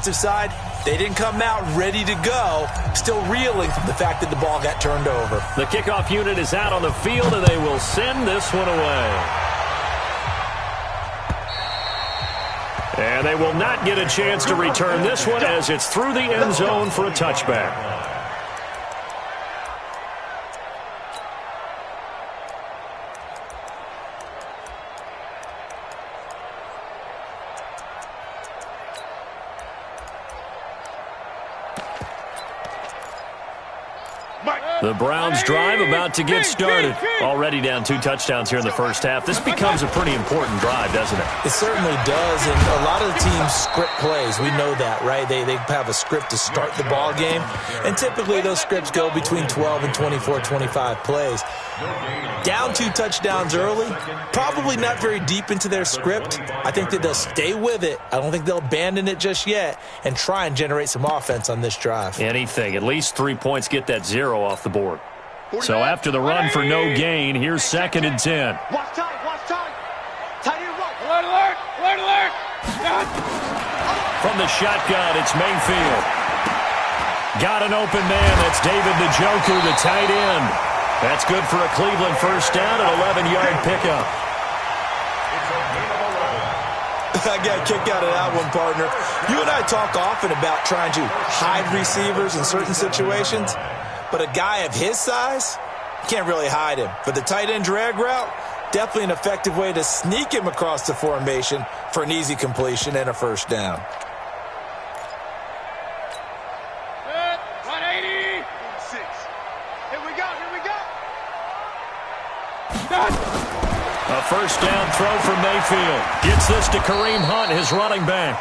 defensive side, they didn't come out ready to go, still reeling from the fact that the ball got turned over. The kickoff unit is out on the field, and they will send this one away. And they will not get a chance to return this one as it's through the end zone for a touchback. The Browns drive about to get started. Already down 2 touchdowns here in the first half. This becomes a pretty important drive, doesn't it? It certainly does, and a lot of the teams script plays. We know that, right? They have a script to start the ball game, and typically those scripts go between 12 and 24, 25 plays. Down 2 touchdowns early, probably not very deep into their script. I think that they'll stay with it. I don't think they'll abandon it just yet and try and generate some offense on this drive. Anything. At least 3 points, get that 0 off the board. So after the run for no gain, here's 2nd and 10. Watch time. Tight end right. Alert. From the shotgun, it's Mayfield. Got an open man. That's David Njoku, the tight end. That's good for a Cleveland first down, an 11-yard pickup. I got a kick out of that one, partner. You and I talk often about trying to hide receivers in certain situations, but a guy of his size, you can't really hide him. But the tight end drag route, definitely an effective way to sneak him across the formation for an easy completion and a first down. 180. 6. Here we go. A first down throw for Mayfield. Gets this to Kareem Hunt, his running back.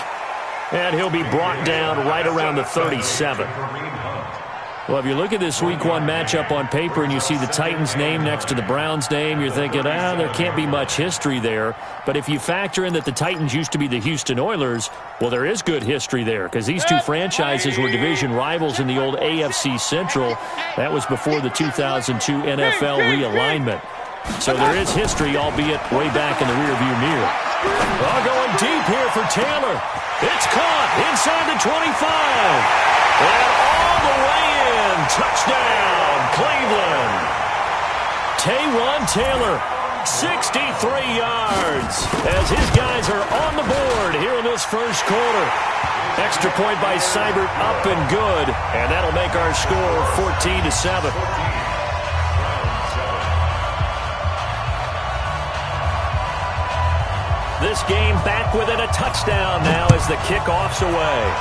And he'll be brought down right around the 37. Well, if you look at this Week 1 matchup on paper and you see the Titans' name next to the Browns' name, you're thinking, there can't be much history there. But if you factor in that the Titans used to be the Houston Oilers, well, there is good history there because these two franchises were division rivals in the old AFC Central. That was before the 2002 NFL realignment. So there is history, albeit way back in the rearview mirror. Well, going deep here for Taylor. It's caught inside the 25. And all the way in. Touchdown, Cleveland. Taywan Taylor, 63 yards as his guys are on the board here in this first quarter. Extra point by Seibert up and good. And that'll make our score 14-7. This game back within a touchdown now as the kickoff's away.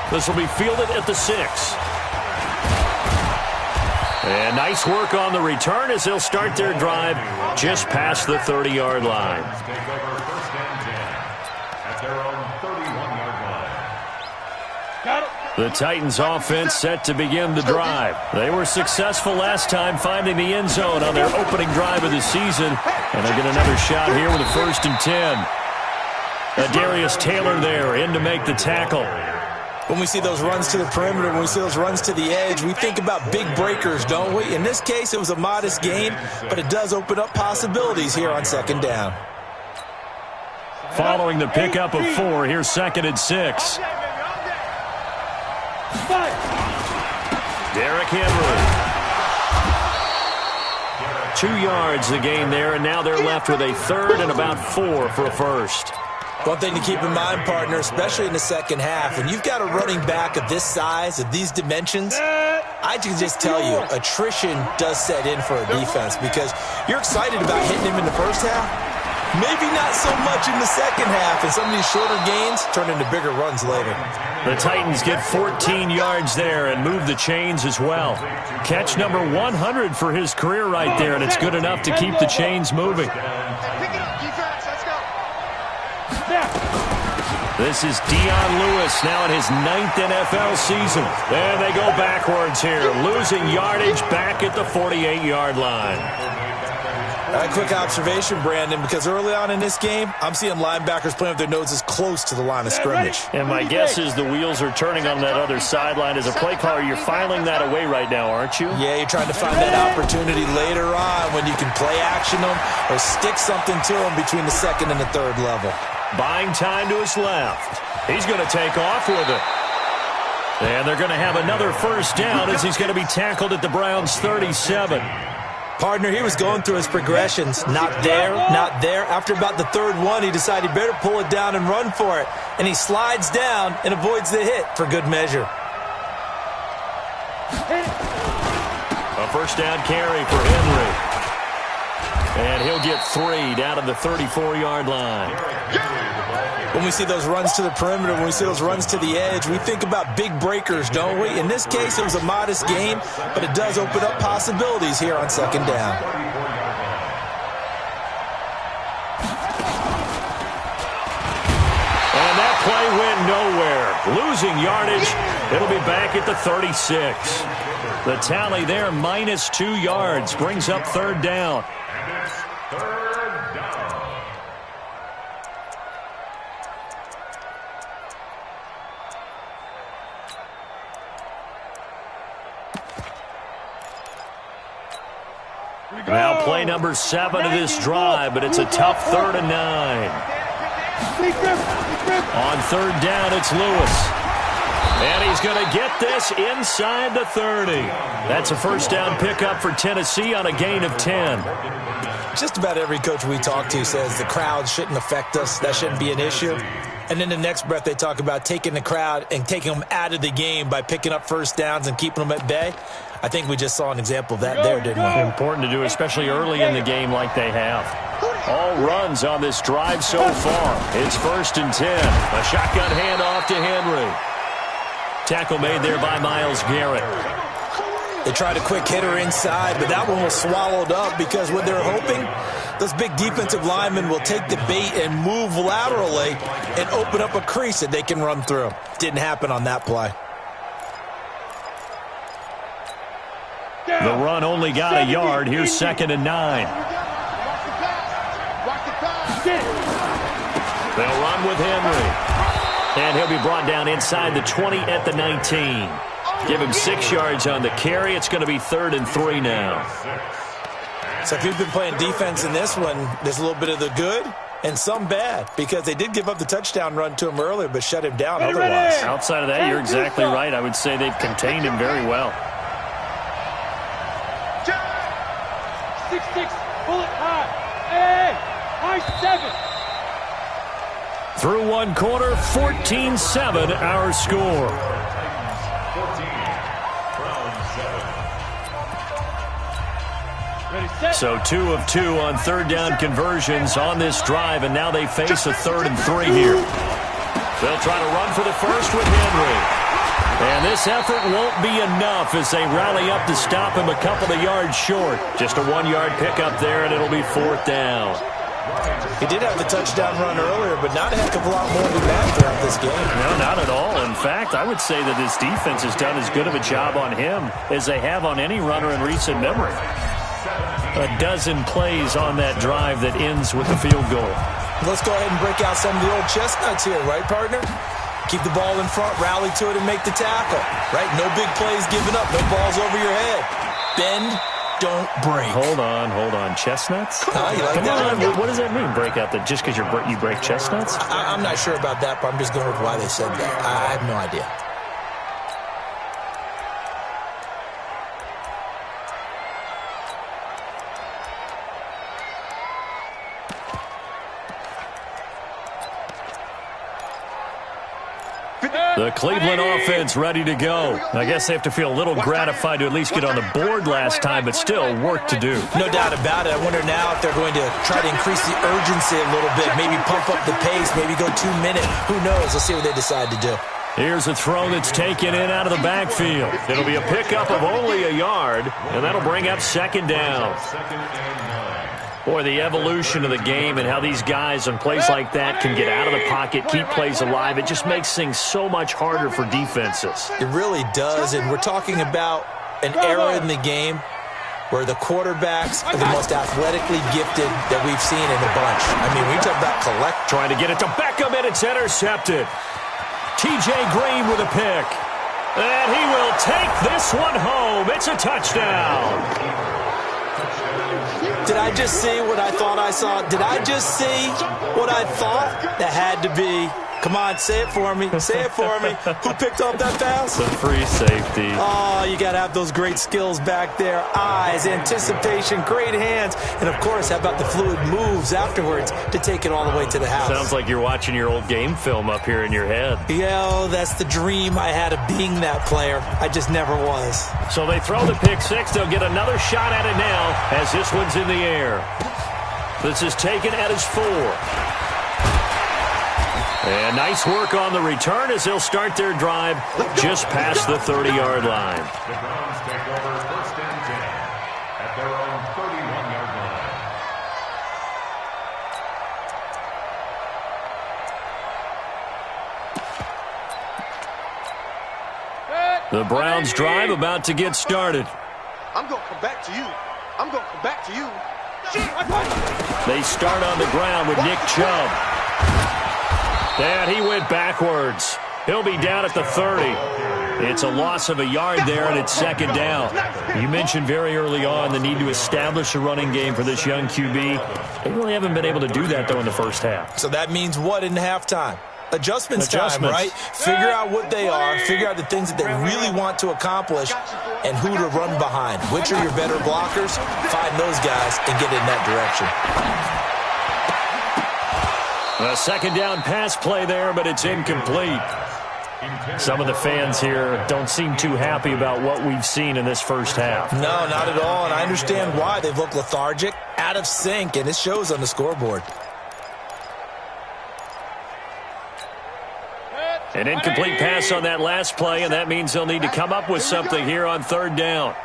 This will be fielded at the 6. And nice work on the return as they'll start their drive just past the 30-yard line. The Titans offense set to begin the drive. They were successful last time finding the end zone on their opening drive of the season. And they'll get another shot here with a 1st and 10. Darius Taylor there in to make the tackle. When we see those runs to the perimeter, when we see those runs to the edge, we think about big breakers, don't we? In this case, it was a modest gain, but it does open up possibilities here on 2nd down. Following the pickup of 4, here's 2nd and 6. Derrick Henry. 2 yards the gain there, and now they're left with a 3rd and about 4 for a first. One thing to keep in mind, partner, especially in the second half, when you've got a running back of this size, of these dimensions, I can just tell you, attrition does set in for a defense because you're excited about hitting him in the first half. Maybe not so much in the second half, and some of these shorter gains turn into bigger runs later. The Titans get 14 yards there and move the chains as well. Catch number 100 for his career right there, and it's good enough to keep the chains moving. Pick it up, defense. Let's go. This is Dion Lewis now in his 9th NFL season. And they go backwards here, losing yardage back at the 48-yard line. A quick observation, Brandon, because early on in this game, I'm seeing linebackers playing with their noses close to the line of scrimmage. And my guess is the wheels are turning on that other sideline. As a play caller, you're filing that away right now, aren't you? Yeah, you're trying to find that opportunity later on when you can play action them or stick something to them between the 2nd and the 3rd level. Buying time to his left. He's going to take off with it. And they're going to have another first down as he's going to be tackled at the Browns' 37. Partner, he was going through his progressions. Not there, not there. After about the third one, he decided he better pull it down and run for it. And he slides down and avoids the hit for good measure. A first down carry for Henry. And he'll get 3 down to the 34-yard line. When we see those runs to the perimeter, when we see those runs to the edge, we think about big breakers, don't we? In this case, it was a modest gain, but it does open up possibilities here on second down. And that play went nowhere. Losing yardage. It'll be back at the 36. The tally there, minus 2 yards, brings up third down. Now play number 7 of this drive, but it's a tough 3rd and 9. On third down, it's Lewis. And he's going to get this inside the 30. That's a first down pickup for Tennessee on a gain of 10. Just about every coach we talk to says the crowd shouldn't affect us. That shouldn't be an issue. And in the next breath, they talk about taking the crowd and taking them out of the game by picking up first downs and keeping them at bay. I think we just saw an example of that there, didn't we? Important to do, especially early in the game like they have. All runs on this drive so far. It's 1st and 10. A shotgun handoff to Henry. Tackle made there by Myles Garrett. They tried a quick hitter inside, but that one was swallowed up because what they're hoping, those big defensive linemen will take the bait and move laterally and open up a crease that they can run through. Didn't happen on that play. The run only got a yard. Here's 2nd and 9. They'll run with Henry. And he'll be brought down inside the 20 at the 19. Give him 6 yards on the carry. It's going to be 3rd and 3 now. So if you've been playing defense in this one, there's a little bit of the good and some bad, because they did give up the touchdown run to him earlier but shut him down otherwise. Outside of that, you're exactly right. I would say they've contained him very well. 6-6, bullet high. Hey, high 7. Through one quarter, 14-7 our score. So 2 of 2 on third down conversions on this drive, and now they face a 3rd and 3 here. They'll try to run for the first with Henry. And this effort won't be enough as they rally up to stop him a couple of yards short. Just a 1-yard pickup there, and it'll be 4th down. He did have the touchdown run earlier, but not a heck of a lot more than that throughout this game. No, not at all. In fact, I would say that this defense has done as good of a job on him as they have on any runner in recent memory. A dozen plays on that drive that ends with the field goal. Let's go ahead and break out some of the old chestnuts here, right, partner? Keep the ball in front, rally to it, and make the tackle, right? No big plays given up, no balls over your head. Bend, don't break. Hold on. Chestnuts? You like Come that? on, what does that mean, break out? That just because you break chestnuts? I'm not sure about that, but I'm just going with why they said that. I have no idea. The Cleveland offense ready to go. I guess they have to feel a little gratified to at least get on the board last time, but still work to do. No doubt about it. I wonder now if they're going to try to increase the urgency a little bit, maybe pump up the pace, maybe go 2 minutes. Who knows? Let's see what they decide to do. Here's a throw that's taken in out of the backfield. It'll be a pickup of only a yard, and that'll bring up 2nd down. Boy, the evolution of the game and how these guys on plays like that can get out of the pocket, keep plays alive, it just makes things so much harder for defenses. It really does, and we're talking about an era in the game where the quarterbacks are the most athletically gifted that we've seen in a bunch. I mean, we talk about collect. Trying to get it to Beckham, and it's intercepted. T.J. Green with a pick. And he will take this one home. It's a touchdown. Did I just see what I thought I saw? Did I just see what I thought? That had to be. Come on, say it for me. Say it for me. Who picked up that pass? The free safety. Oh, you got to have those great skills back there. Eyes, anticipation, great hands. And, of course, how about the fluid moves afterwards to take it all the way to the house? Sounds like you're watching your old game film up here in your head. Yeah, that's the dream I had of being that player. I just never was. So they throw the pick six. They'll get another shot at it now as this one's in the air. This is taken at his 4. And nice work on the return as they'll start their drive just past the 30-yard line. The Browns take over 1st and 10 at their own 31-yard line. The Browns drive about to get started. I'm going to come back to you. I'm going to come back to you. They start on the ground with Nick Chubb. And he went backwards. He'll be down at the 30. It's a loss of a yard there, and it's 2nd down. You mentioned very early on the need to establish a running game for this young QB. They really haven't been able to do that, though, in the first half. So that means what in halftime? Adjustments time, right? Figure out what they are, figure out the things that they really want to accomplish, and who to run behind. Which are your better blockers? Find those guys and get in that direction. A 2nd down pass play there, but it's incomplete. Some of the fans here don't seem too happy about what we've seen in this first half. No, not at all, and I understand why. They've looked lethargic, out of sync, and it shows on the scoreboard. An incomplete pass on that last play, and that means they'll need to come up with something here on 3rd down.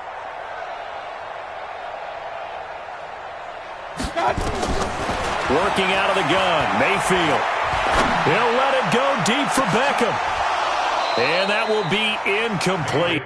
Working out of the gun, Mayfield. He'll let it go deep for Beckham. And that will be incomplete.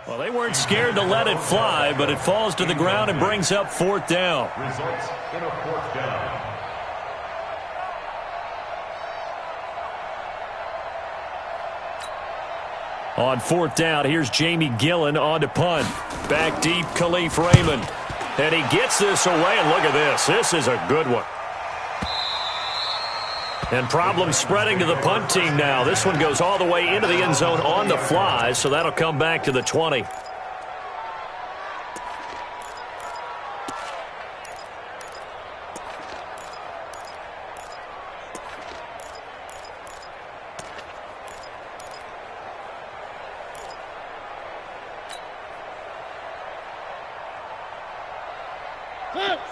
Well, they weren't scared to let it fly, but it falls to the ground and brings up 4th down. Results in a 4th down. On 4th down, here's Jamie Gillen on to punt. Back deep, Khalif Raymond. And he gets this away, and look at this. This is a good one. And problems spreading to the punt team now. This one goes all the way into the end zone on the fly, so that'll come back to the 20.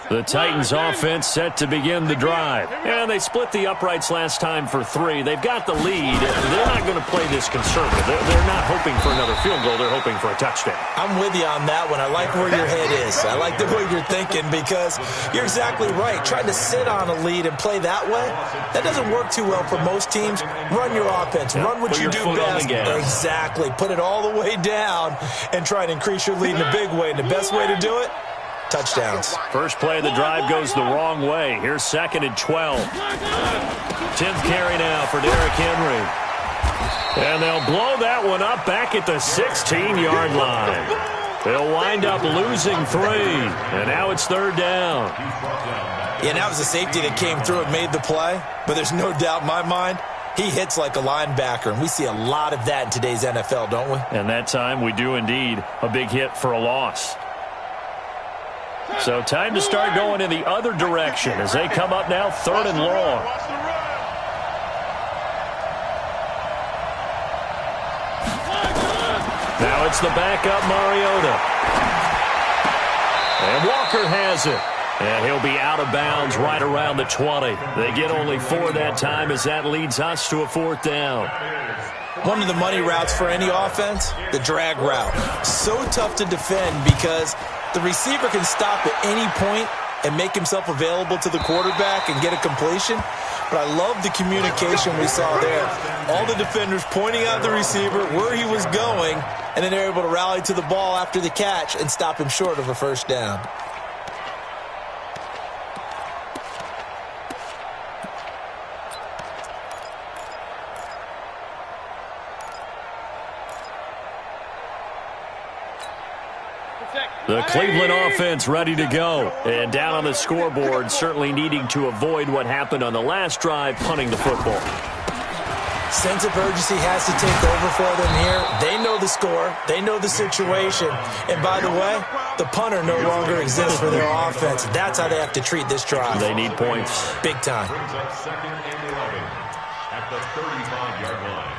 The Titans offense set to begin the drive. And they split the uprights last time for 3. They've got the lead. They're not going to play this conservative. They're not hoping for another field goal. They're hoping for a touchdown. I'm with you on that one. I like where your head is. I like the way you're thinking because you're exactly right. Trying to sit on a lead and play that way, that doesn't work too well for most teams. Run your offense. Run what you do best. Exactly. Put it all the way down and try and increase your lead in a big way. And the best way to do it, touchdowns. First play of the drive goes the wrong way. Here's 2nd and 12. 10th carry now for Derrick Henry. And they'll blow that one up back at the 16-yard line. They'll wind up losing 3. And now it's 3rd down. Yeah, that was a safety that came through and made the play. But there's no doubt in my mind, he hits like a linebacker. And we see a lot of that in today's NFL, don't we? And that time we do indeed. A big hit for a loss. So time to start going in the other direction as they come up now 3rd and long. Now it's the backup Mariota. And Walker has it. And he'll be out of bounds right around the 20. They get only 4 that time as that leads us to a 4th down. One of the money routes for any offense, the drag route. So tough to defend because the receiver can stop at any point and make himself available to the quarterback and get a completion. But I love the communication we saw there. All the defenders pointing out the receiver, where he was going, and then they're able to rally to the ball after the catch and stop him short of a 1st down. The Cleveland offense ready to go. And down on the scoreboard, certainly needing to avoid what happened on the last drive, punting the football. Sense of urgency has to take over for them here. They know the score. They know the situation. And by the way, the punter no longer exists for their offense. That's how they have to treat this drive. They need points. Big time. Brings up 2nd and 11 at the 35-yard line.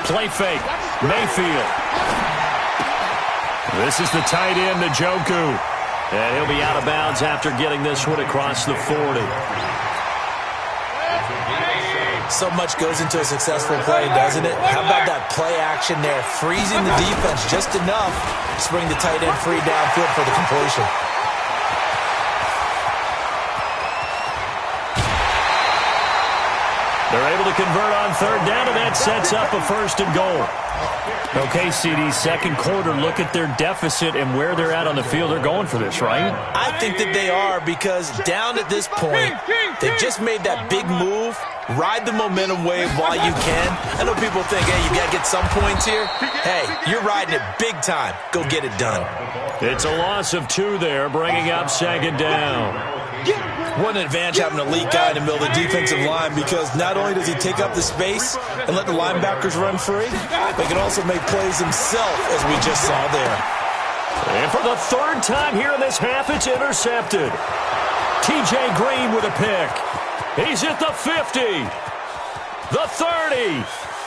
Play fake. Mayfield. This is the tight end, Njoku. And he'll be out of bounds after getting this one across the 40. So much goes into a successful play, doesn't it? How about that play action there? Freezing the defense just enough to bring the tight end free downfield for the completion. They're able to convert on 3rd down, and that sets up a 1st and goal. Okay, CD, 2nd quarter, look at their deficit and where they're at on the field. They're going for this, right? I think that they are because down at this point, they just made that big move. Ride the momentum wave while you can. I know people think, hey, you got to get some points here. Hey, you're riding it big time. Go get it done. It's a loss of 2 there, bringing up 2nd down. What an advantage having an elite guy in the middle of the defensive line because not only does he take up the space and let the linebackers run free, but he can also make plays himself, as we just saw there. And for the 3rd time here in this half, it's intercepted. T.J. Green with a pick. He's at the 50, the 30,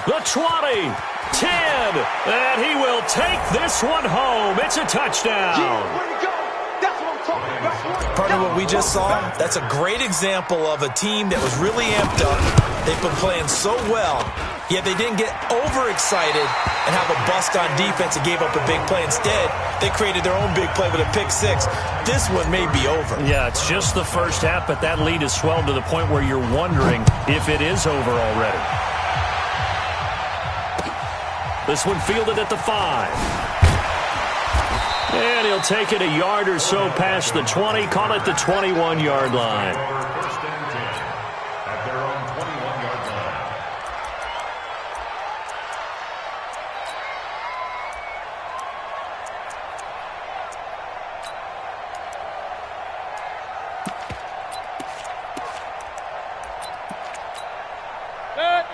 the 20, 10, and he will take this one home. It's a touchdown. Where you go? That's what I'm Part of what we just saw, that's a great example of a team that was really amped up. They've been playing so well, yet they didn't get overexcited and have a bust on defense and gave up a big play. Instead, they created their own big play with a pick six. This one may be over. Yeah, it's just the first half, but that lead has swelled to the point where you're wondering if it is over already. This one fielded at the 5. And he'll take it a yard or so past the 20, call it the 21-yard line. First and 10 at their own 21-yard line.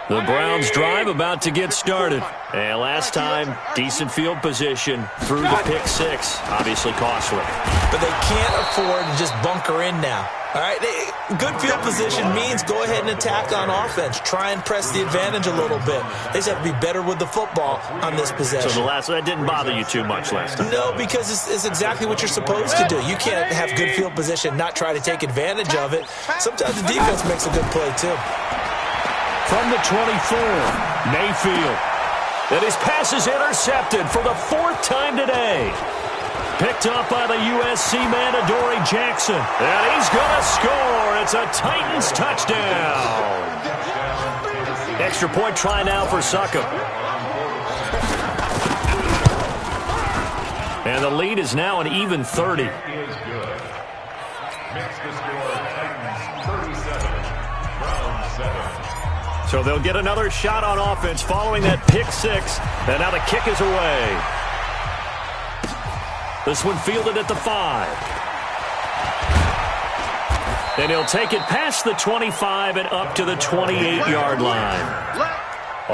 The Browns drive about to get started. And last time, decent field position through the pick six. Obviously costly. But they can't afford to just bunker in now. All right, good field position means go ahead and attack on offense. Try and press the advantage a little bit. They just have to be better with the football on this possession. So that didn't bother you too much last time? No, because it's exactly what you're supposed to do. You can't have good field position, not try to take advantage of it. Sometimes the defense makes a good play, too. From the 24, Mayfield. And his pass is intercepted for the 4th time today. Picked up by the USC man, Adoree Jackson. And he's going to score. It's a Titans touchdown. Extra point try now for Succop. And the lead is now an even 30. Is good. Makes the score Titans 37, Browns 7. So they'll get another shot on offense following that pick six. And now the kick is away. This one fielded at the 5. And he'll take it past the 25 and up to the 28-yard line.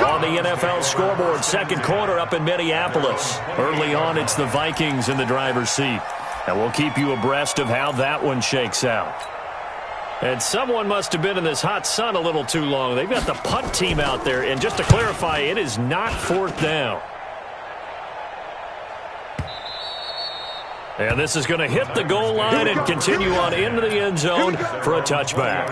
On the NFL scoreboard, second quarter up in Minneapolis. Early on, it's the Vikings in the driver's seat. And we'll keep you abreast of how that one shakes out. And someone must have been in this hot sun a little too long. They've got the punt team out there. And just to clarify, it is not 4th down. And this is going to hit the goal line and continue on into the end zone for a touchback.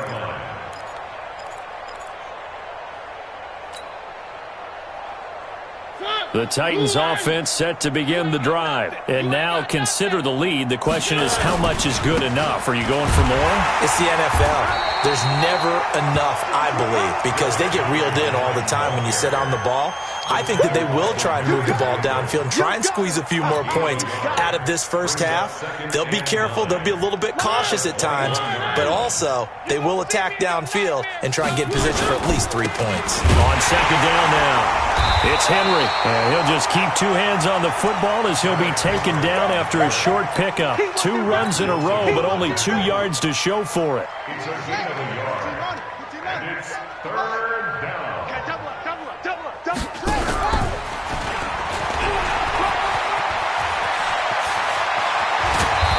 The Titans offense set to begin the drive. And now consider the lead. The question is, how much is good enough? Are you going for more? It's the NFL. There's never enough, I believe, because they get reeled in all the time when you sit on the ball. I think that they will try and move the ball downfield and try and squeeze a few more points out of this first half. They'll be careful. They'll be a little bit cautious at times, but also they will attack downfield and try and get in position for at least 3 points. On second down now. It's Henry, and he'll just keep 2 hands on the football as he'll be taken down after a short pickup. 2 runs in a row, but only 2 yards to show for it. It's a gain of a yard. And it's 3rd down.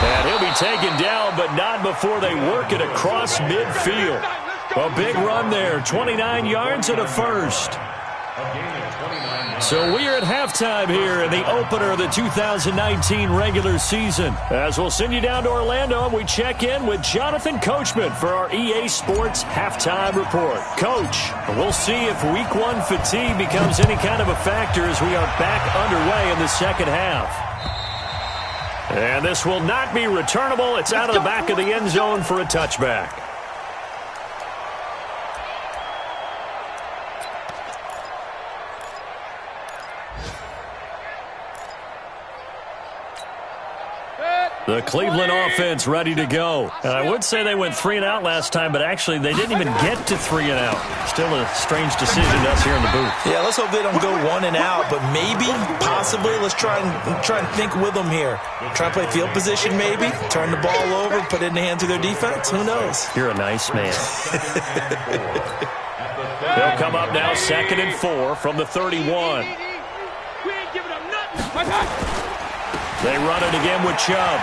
And he'll be taken down, but not before they work it across midfield. A big run there, 29 yards and a first. So we are at halftime here in the opener of the 2019 regular season. As we'll send you down to Orlando, and we check in with Jonathan Coachman for our EA Sports Halftime Report. Coach, we'll see if Week 1 fatigue becomes any kind of a factor as we are back underway in the second half. And this will not be returnable. It's out of the back of the end zone for a touchback. The Cleveland offense ready to go. And I would say they went 3 and out last time, but actually they didn't even get to 3 and out. Still a strange decision to us here in the booth. Yeah, let's hope they don't go 1 and out, but maybe, possibly, let's try and think with them here. Try and play field position maybe, turn the ball over, put it in the hands of their defense. Who knows? You're a nice man. They'll come up now 2nd and 4 from the 31. We ain't giving them nothing. They run it again with Chubb.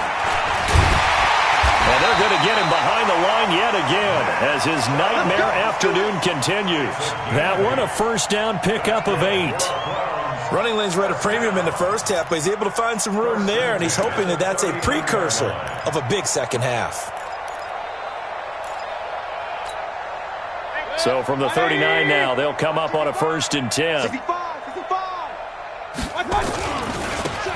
And they're going to get him behind the line yet again as his nightmare afternoon continues. That one, a first down pickup of 8. Running lanes were at a premium in the first half, but he's able to find some room there, and he's hoping that that's a precursor of a big second half. So from the 39 now, they'll come up on a 1st and 10.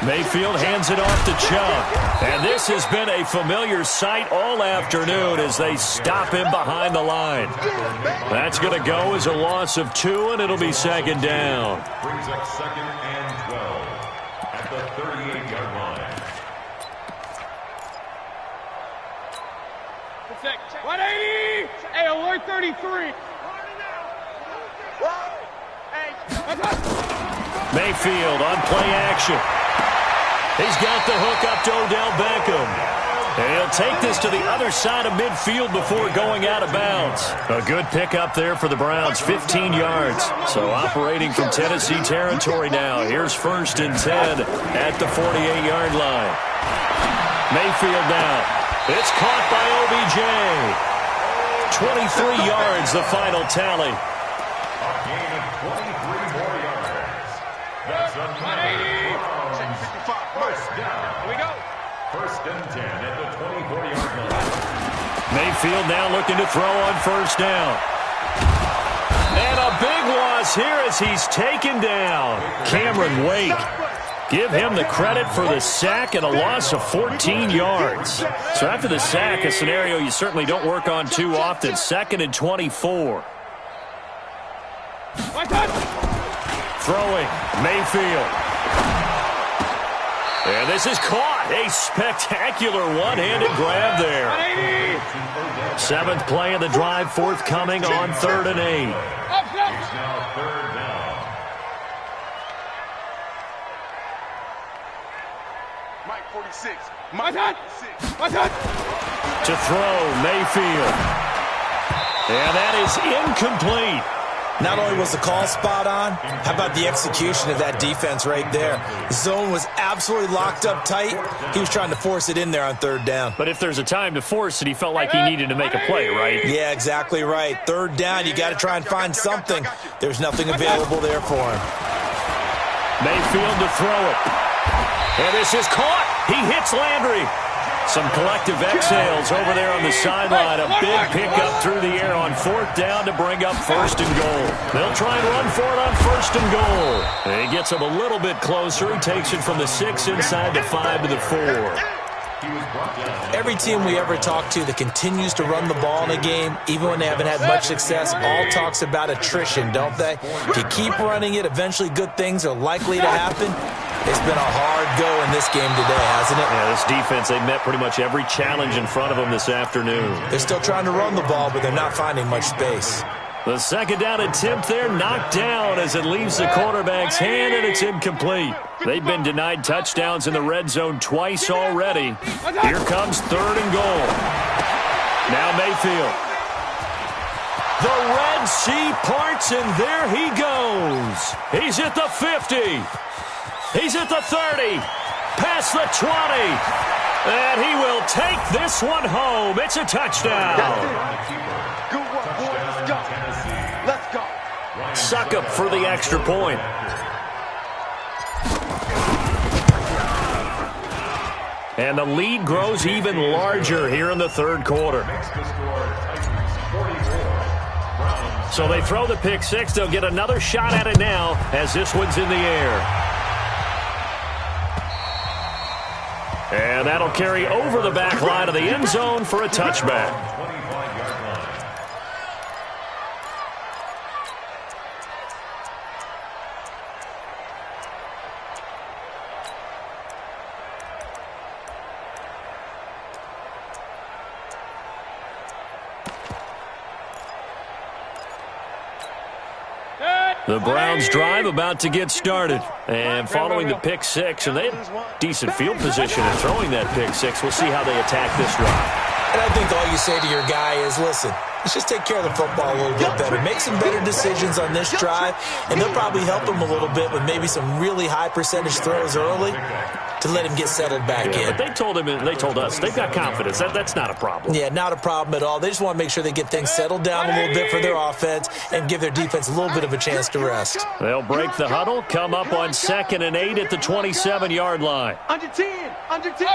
Mayfield hands it off to Chubb. And this has been a familiar sight all afternoon as they stop him behind the line. That's going to go as a loss of 2, and it'll be 2nd down. Brings up 2nd and 12 at the 38-yard line. 180! Hey, alert 33! Mayfield on play action. He's got the hook up to Odell Beckham. And he'll take this to the other side of midfield before going out of bounds. A good pickup there for the Browns, 15 yards. So operating from Tennessee territory now. Here's 1st and 10 at the 48-yard line. Mayfield now. It's caught by OBJ. 23 yards, the final tally. A gain of 23 more yards. That's a 1first down. Here we go. 1st and 10 at the 24-yard line. Mayfield now looking to throw on 1st down. And a big loss here as he's taken down. Cameron Wake. Give him the credit for the sack and a loss of 14 yards. So after the sack, a scenario you certainly don't work on too often. 2nd and 24. Throwing, Mayfield. And this is caught. A spectacular one-handed grab there. 7th play of the drive forthcoming on 3rd and 8. It's now 3rd down. Mike 46. To throw, Mayfield. And that is incomplete. Not only was the call spot on, how about the execution of that defense right there? The zone was absolutely locked up tight. He was trying to force it in there on 3rd down. But if there's a time to force it, he felt like he needed to make a play, right? Yeah, exactly right. 3rd down, you got to try and find something. There's nothing available there for him. Mayfield to throw it. And this is caught. He hits Landry. Some collective exhales over there on the sideline. A big pickup through the air on 4th down to bring up 1st and goal. They'll try and run for it on 1st and goal. And he gets him a little bit closer. He takes it from the 6 inside the 5 to the 4. Every team we ever talk to that continues to run the ball in a game, even when they haven't had much success, all talks about attrition, don't they? If you keep running it, eventually good things are likely to happen. It's been a hard go in this game today, hasn't it? Yeah, this defense, they met pretty much every challenge in front of them this afternoon. They're still trying to run the ball, but they're not finding much space. The 2nd down attempt there knocked down as it leaves the quarterback's hand, and it's incomplete. They've been denied touchdowns in the red zone twice already. Here comes 3rd and goal. Now Mayfield. The Red Sea parts, and there he goes. He's at the 50. He's at the 30. Past the 20. And he will take this one home. It's a touchdown. Good work, boys. Let's go. Let's go. Suckup for the extra point. And the lead grows even larger here in the 3rd quarter. So they throw the pick 6. They'll get another shot at it now as this one's in the air. And that'll carry over the back line of the end zone for a touchback. The Browns drive about to get started. And following the pick 6, and they had decent field position in throwing that pick 6. We'll see how they attack this drive. And I think all you say to your guy is, listen, let's just take care of the football a little bit better. Make some better decisions on this drive, and they'll probably help him a little bit with maybe some really high percentage throws early to let him get settled back in. But they told us, they've got confidence. That's not a problem. Yeah, not a problem at all. They just want to make sure they get things settled down a little bit for their offense and give their defense a little bit of a chance to rest. They'll break the huddle, come up on 2nd and 8 at the 27-yard line. Under 10. Under 10.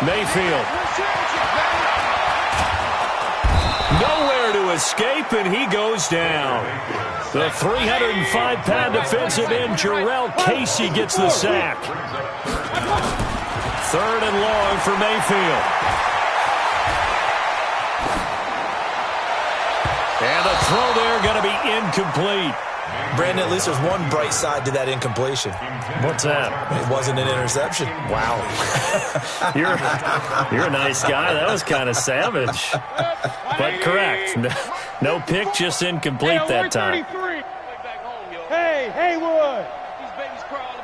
Mayfield. Nowhere to escape, and he goes down. The 305-pound defensive end, Jarrell Casey, gets the sack. 3rd and long for Mayfield. And the throw there going to be incomplete. Brandon, at least there's one bright side to that incompletion. What's that? It wasn't an interception. Wow. You're a nice guy. That was kind of savage. But correct. No pick, just incomplete that time. Hey, Haywood. These babies crawling.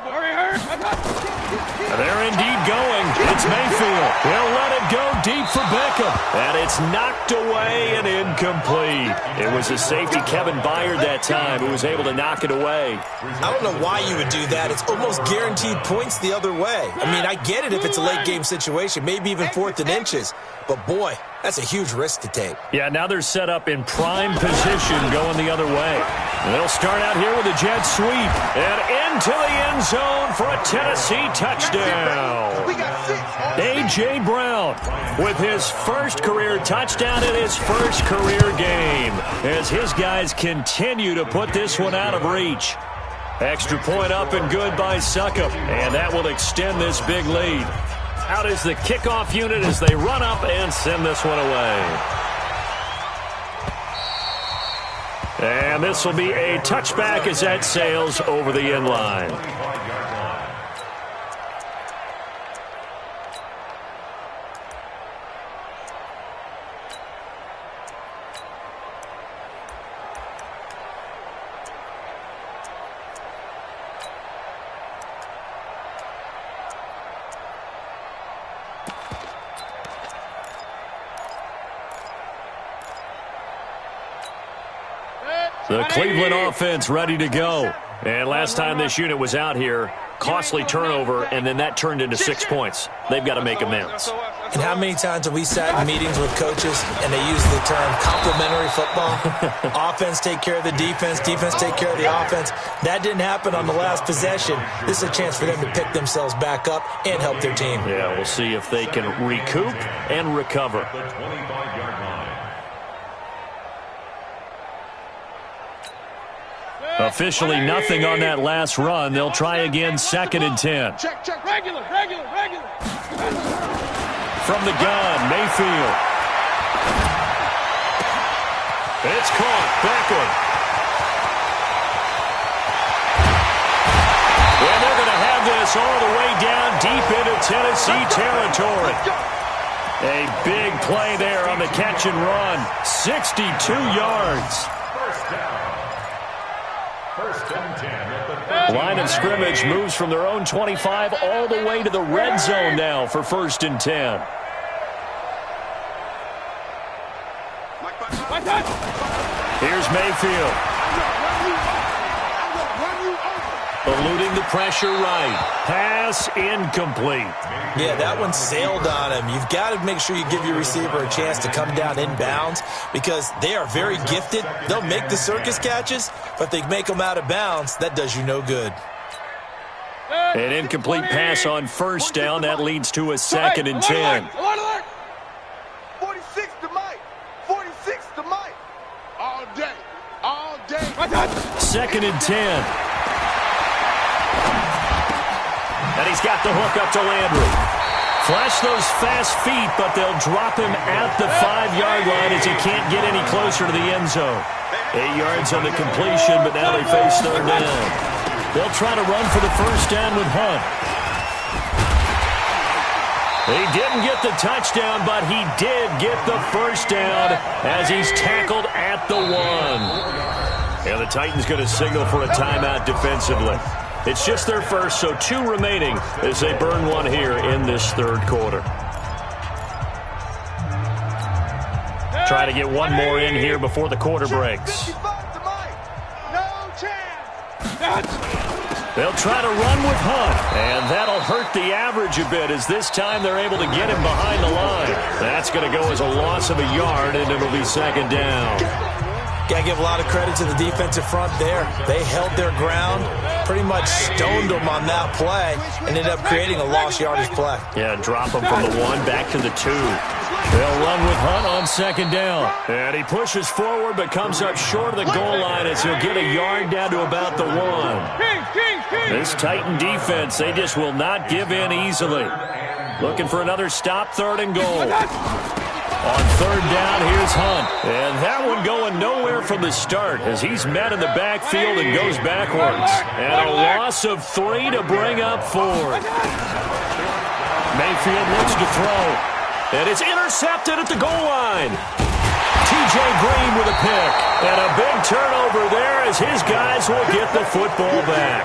They're indeed going. It's Mayfield. He'll let it go deep for Beckham. And it's knocked away and incomplete. It was a safety, Kevin Byard, that time, who was able to knock it away. I don't know why you would do that. It's almost guaranteed points the other way. I mean, I get it if it's a late-game situation, maybe even 4th and inches. But, boy, that's a huge risk to take. Yeah, now they're set up in prime position going the other way. And they'll start out here with a jet sweep. And into the end zone for a Tennessee touchdown. A.J. Brown with his first career touchdown in his first career game as his guys continue to put this one out of reach. Extra point up and good by Succop. And that will extend this big lead. Out is the kickoff unit as they run up and send this one away. And this will be a touchback as that sails over the end line. The Cleveland offense ready to go. And last time this unit was out here, costly turnover, and then that turned into 6 points. They've got to make amends. And how many times have we sat in meetings with coaches and they use the term complementary football? Offense take care of the defense, defense take care of the offense. That didn't happen on the last possession. This is a chance for them to pick themselves back up and help their team. Yeah, we'll see if they can recoup and recover. Officially nothing on that last run. They'll try again, 2nd and 10. Check. Regular. From the gun, Mayfield. It's caught. Beckham. And they're going to have this all the way down deep into Tennessee territory. A big play there on the catch and run. 62 yards. Line of scrimmage moves from their own 25 all the way to the red zone now for 1st and 10. Here's Mayfield. Eluding the pressure right. Pass incomplete. Yeah, that one sailed on him. You've got to make sure you give your receiver a chance to come down inbounds because they are very gifted. They'll make the circus catches, but if they make them out of bounds, that does you no good. An incomplete pass on 1st down. That leads to a 2nd and 10. 46 to Mike. 46 to Mike. All day. 2nd and 10. And he's got the hook up to Landry. Flash those fast feet, but they'll drop him at the 5-yard line as he can't get any closer to the end zone. 8 yards on the completion, but now they face 3rd down. They'll try to run for the 1st down with Hunt. He didn't get the touchdown, but he did get the 1st down as he's tackled at the 1. And the Titans going to signal for a timeout defensively. It's just their first, so 2 remaining as they burn one here in this 3rd quarter. Try to get one more in here before the quarter breaks. No chance. They'll try to run with Hunt, and that'll hurt the average a bit as this time they're able to get him behind the line. That's going to go as a loss of a yard, and it'll be second down. Got to give a lot of credit to the defensive front there. They held their ground, pretty much stoned them on that play, and ended up creating a lost yardage play. Yeah, drop them from the 1 back to the 2. They'll run with Hunt on second down. And he pushes forward but comes up short of the goal line as he'll get a yard down to about the 1. This Titan defense, they just will not give in easily. Looking for another stop, 3rd and goal. On 3rd down, here's Hunt. And that one going nowhere from the start as he's met in the backfield and goes backwards. And a loss of 3 to bring up 4th. Mayfield looks to throw. And it's intercepted at the goal line. T.J. Green with a pick. And a big turnover there as his guys will get the football back.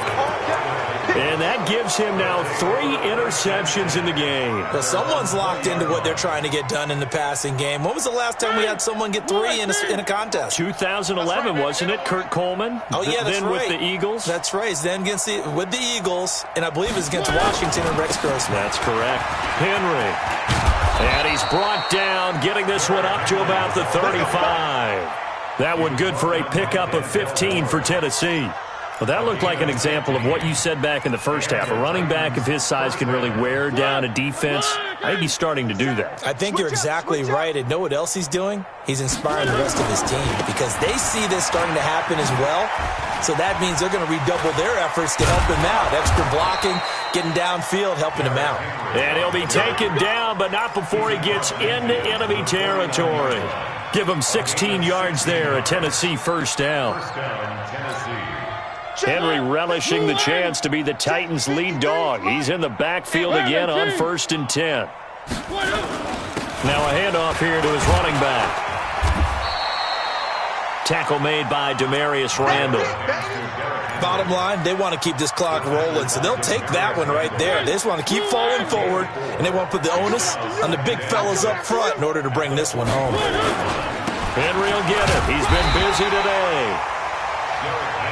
And that gives him now 3 interceptions in the game. Well, someone's locked into what they're trying to get done in the passing game. When was the last time we had someone get 3 in a contest? 2011, wasn't it? Kurt Coleman? Oh, yeah, that's then right. With the Eagles? That's right. Then with the Eagles, and I believe it was against Washington and Rex Grossman. That's correct. Henry. And he's brought down, getting this one up to about the 35. That one good for a pickup of 15 for Tennessee. Well, that looked like an example of what you said back in the first half. A running back of his size can really wear down a defense. I think he's starting to do that. I think you're exactly right. And know what else he's doing? He's inspiring the rest of his team because they see this starting to happen as well. So that means they're going to redouble their efforts to help him out. Extra blocking, getting downfield, helping him out. And he'll be taken down, but not before he gets into enemy territory. Give him 16 yards there, a Tennessee first down. Henry relishing the chance to be the Titans' lead dog. He's in the backfield again on 1st and 10. Now a handoff here to his running back. Tackle made by Demarius Randall. Bottom line, they want to keep this clock rolling, so they'll take that one right there. They just want to keep falling forward, and they want to put the onus on the big fellas up front in order to bring this one home. Henry will get it. He's been busy today.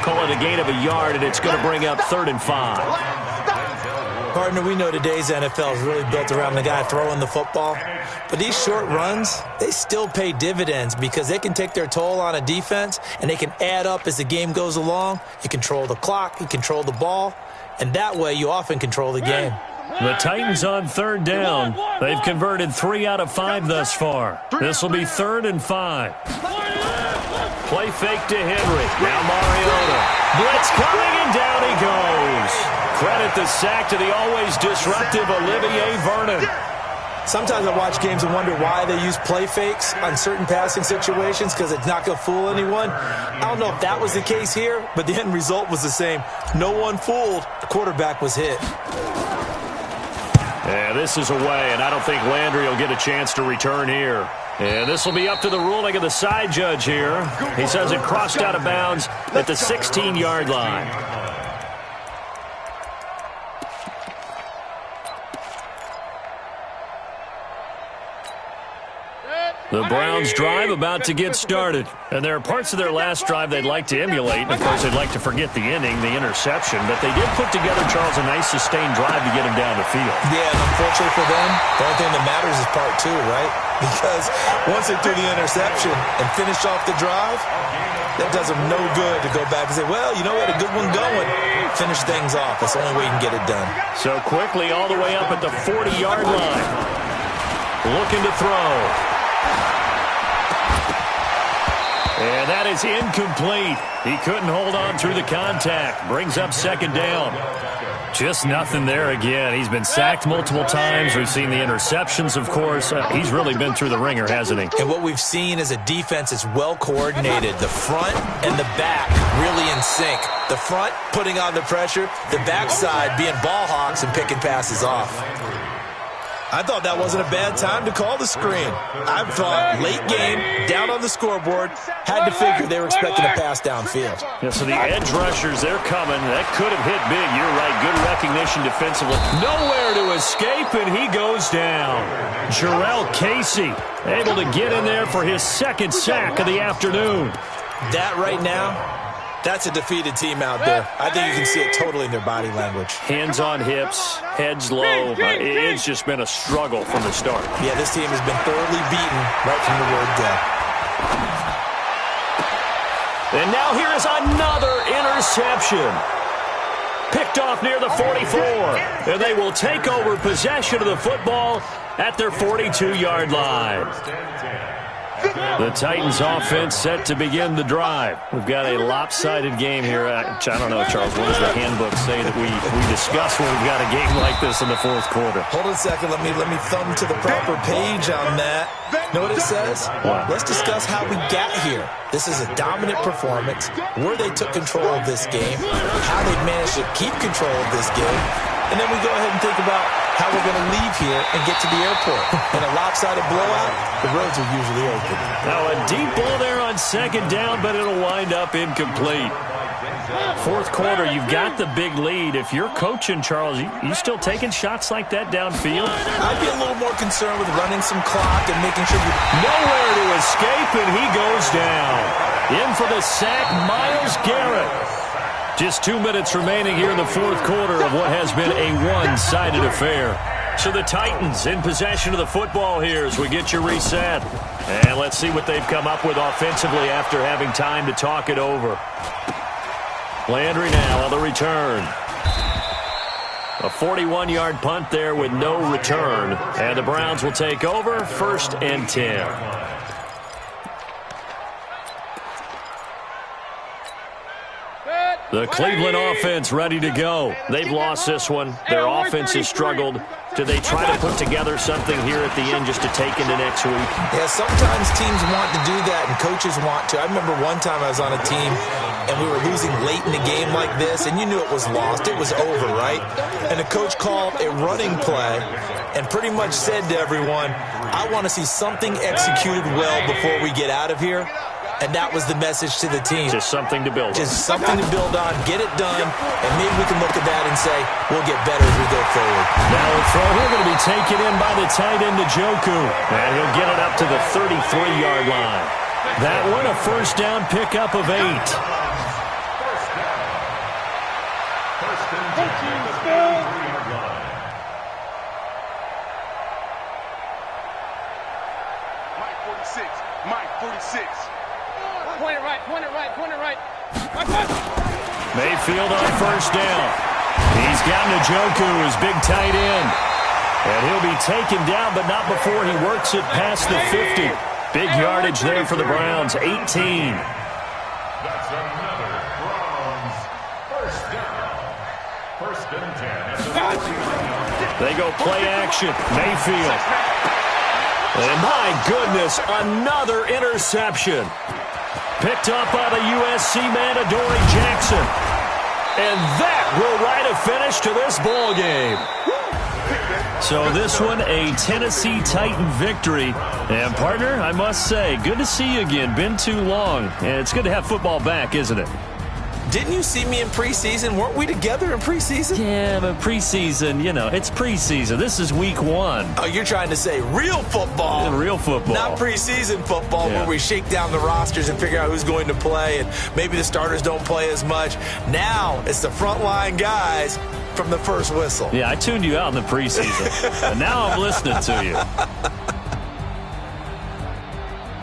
Call it a gain of a yard, and it's going to bring up 3rd and 5. Partner, we know today's NFL is really built around the guy throwing the football. But these short runs, they still pay dividends because they can take their toll on a defense, and they can add up as the game goes along. You control the clock, you control the ball, and that way you often control the game. The Titans on 3rd down. They've converted 3 out of 5 thus far. This will be 3rd and 5. Play fake to Henry. Now Mariota. Blitz coming, and down he goes. Credit the sack to the always disruptive Olivier Vernon. Sometimes I watch games and wonder why they use play fakes on certain passing situations because it's not going to fool anyone. I don't know if that was the case here, but the end result was the same. No one fooled. The quarterback was hit. Yeah, this is away, and I don't think Landry will get a chance to return here. And this will be up to the ruling of the side judge here. He says it crossed out of bounds at the 16-yard line. The Browns' drive about to get started. And there are parts of their last drive they'd like to emulate. Of course, they'd like to forget the inning, the interception. But they did put together, Charles, a nice sustained drive to get him down the field. Yeah, and unfortunately for them, the only thing that matters is part 2, right? Because once they threw the interception and finished off the drive, that does them no good to go back and say, well, you know, we had a good one going. Finish things off. That's the only way you can get it done. So quickly all the way up at the 40-yard line. Looking to throw. And that is incomplete. He couldn't hold on through the contact. Brings up 2nd down. Just nothing there again. He's been sacked multiple times. We've seen the interceptions, of course. He's really been through the ringer, hasn't he? And what we've seen is a defense that's well coordinated. The front and the back really in sync. The front putting on the pressure. The backside being ball hawks and picking passes off. I thought that wasn't a bad time to call the screen. I thought late game, down on the scoreboard, had to figure they were expecting a pass downfield. Yeah, so the edge rushers, they're coming. That could have hit big. You're right. Good recognition defensively. Nowhere to escape, and he goes down. Jarrell Casey able to get in there for his 2nd sack of the afternoon. That right now That's a defeated team out there. I think you can see it totally in their body language. Hands on hips, heads low. It's just been a struggle from the start. Yeah, this team has been thoroughly beaten right from the word go. And now here is another interception. Picked off near the 44. And they will take over possession of the football at their 42-yard line. The Titans offense set to begin the drive. We've got a lopsided game here. I don't know, Charles, what does the handbook say that we discuss when we've got a game like this in the fourth quarter? Hold on a second. Let me thumb to the proper page on that. Know what it says? What? Let's discuss how we got here. This is a dominant performance, where they took control of this game, how they managed to keep control of this game, and then we go ahead and think about how we're going to leave here and get to the airport. In a lopsided blowout, the roads are usually open. Now a deep ball there on second down, but it'll wind up incomplete. Fourth quarter, you've got the big lead. If you're coaching, Charles, you still taking shots like that downfield? I'd be a little more concerned with running some clock and making sure you... Nowhere to escape, and he goes down. In for the sack, Myles Garrett. Just 2 minutes remaining here in the fourth quarter of what has been a one-sided affair. So the Titans in possession of the football here as we get you reset. And let's see what they've come up with offensively after having time to talk it over. Landry now on the return. A 41-yard punt there with no return. And the Browns will take over, 1st and 10. The Cleveland offense ready to go. They've lost this one. Their offense has struggled. Do they try to put together something here at the end just to take into next week? Yeah, sometimes teams want to do that and coaches want to. I remember one time I was on a team and we were losing late in the game like this, and you knew it was lost. It was over, right? And the coach called a running play and pretty much said to everyone, I want to see something executed well before we get out of here. And that was the message to the team. Just something to build on. Just something to build on, get it done, and maybe we can look at that and say, we'll get better as we go forward. Now a throw here going to be taken in by the tight end, Njoku. And he'll get it up to the 33-yard line. That one a first down pickup of 8. Mike 46. Point it right. Mayfield on first down. He's got Njoku, his big tight end. And he'll be taken down, but not before he works it past the 50. Big yardage there for the Browns, 18. That's another Browns first down. 1st and 10. They go play action. Mayfield. And my goodness, another interception. Picked up by the USC man, Adoree Jackson. And that will write a finish to this ball game. So this one, a Tennessee Titan victory. And, partner, I must say, good to see you again. Been too long. And it's good to have football back, isn't it? Didn't you see me in preseason? Weren't we together in preseason? Yeah, but preseason, it's preseason. This is week 1. Oh, you're trying to say real football. Real football. Not preseason football where we shake down the rosters and figure out who's going to play, and maybe the starters don't play as much. Now it's the frontline guys from the first whistle. Yeah, I tuned you out in the preseason. And now I'm listening to you.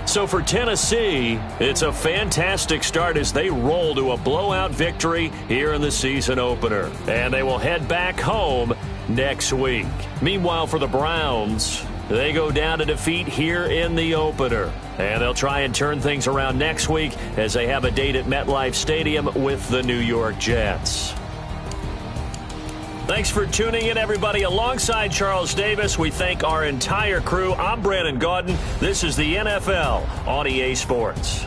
So for Tennessee, it's a fantastic start as they roll to a blowout victory here in the season opener. And they will head back home next week. Meanwhile, for the Browns, they go down to defeat here in the opener. And they'll try and turn things around next week as they have a date at MetLife Stadium with the New York Jets. Thanks for tuning in, everybody. Alongside Charles Davis, we thank our entire crew. I'm Brandon Gaudin. This is the NFL on EA Sports.